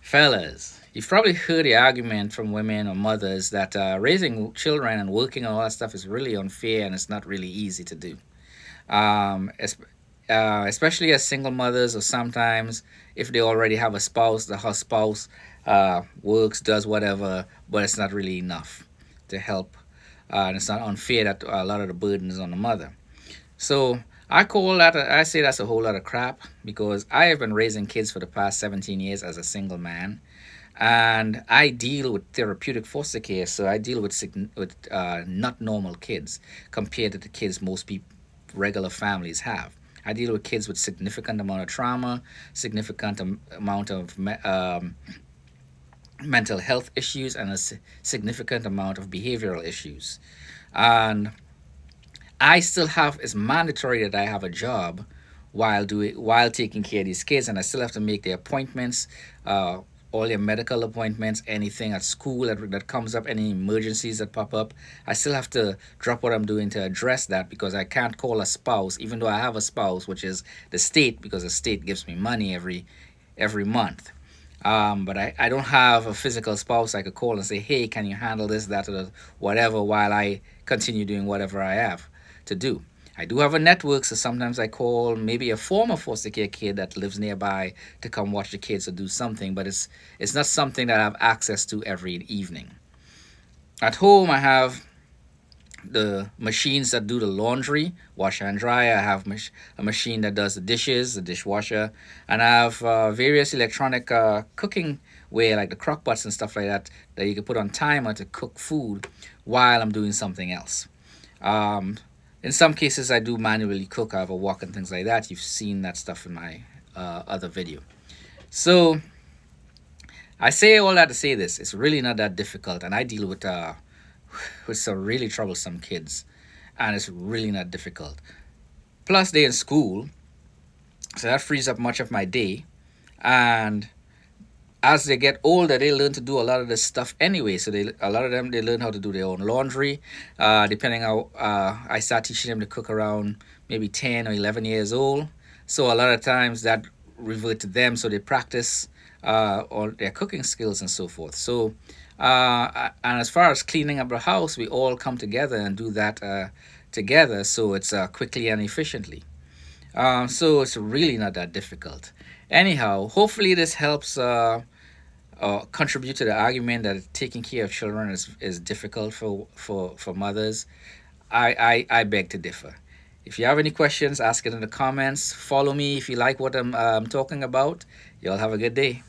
Fellas, you've probably heard the argument from women or mothers that raising children and working and all that stuff is really unfair and it's not really easy to do. Um, es- Especially as single mothers, or sometimes if they already have a spouse, the her spouse works, does whatever, but it's not really enough to help. And it's not unfair that a lot of the burden is on the mother. So I say that's a whole lot of crap because I have been raising kids for the past 17 years as a single man, and I deal with therapeutic foster care. So I deal with not normal kids compared to the kids most people regular families have. I deal with kids with significant amount of trauma, significant amount of mental health issues, and a significant amount of behavioral issues. And I still have it's mandatory that I have a job while taking care of these kids, and I still have to make the appointments, uh, all your medical appointments, anything at school that comes up, any emergencies that pop up. I still have to drop what I'm doing to address that because I can't call a spouse, even though I have a spouse, which is the state, because the state gives me money every month. But I don't have a physical spouse I could call and say, hey, can you handle this, that, or whatever while I continue doing whatever I have to do. I do have a network, so sometimes I call maybe a former foster care kid that lives nearby to come watch the kids or do something, but it's not something that I have access to every evening. At home, I have the machines that do the laundry, washer and dryer. I have a machine that does the dishes, the dishwasher, and I have various electronic cooking ware like the crock pots and stuff like that that you can put on timer to cook food while I'm doing something else. Um, in some cases, I do manually cook. I have a wok and things like that. You've seen that stuff in my other video. So I say all that to say this: it's really not that difficult, and I deal with some really troublesome kids, and it's really not difficult. Plus, they're in school, so that frees up much of my day. And as they get older, they learn to do a lot of this stuff anyway. So a lot of them, they learn how to do their own laundry. Depending how I start teaching them to cook around maybe 10 or 11 years old. So a lot of times that revert to them, so they practice all their cooking skills and so forth. So and as far as cleaning up the house, we all come together and do that together. So it's quickly and efficiently. So it's really not that difficult. Anyhow, hopefully this helps contribute to the argument that taking care of children is difficult for mothers. I beg to differ. If you have any questions, ask it in the comments. Follow me if you like what I'm talking about. Y'all have a good day.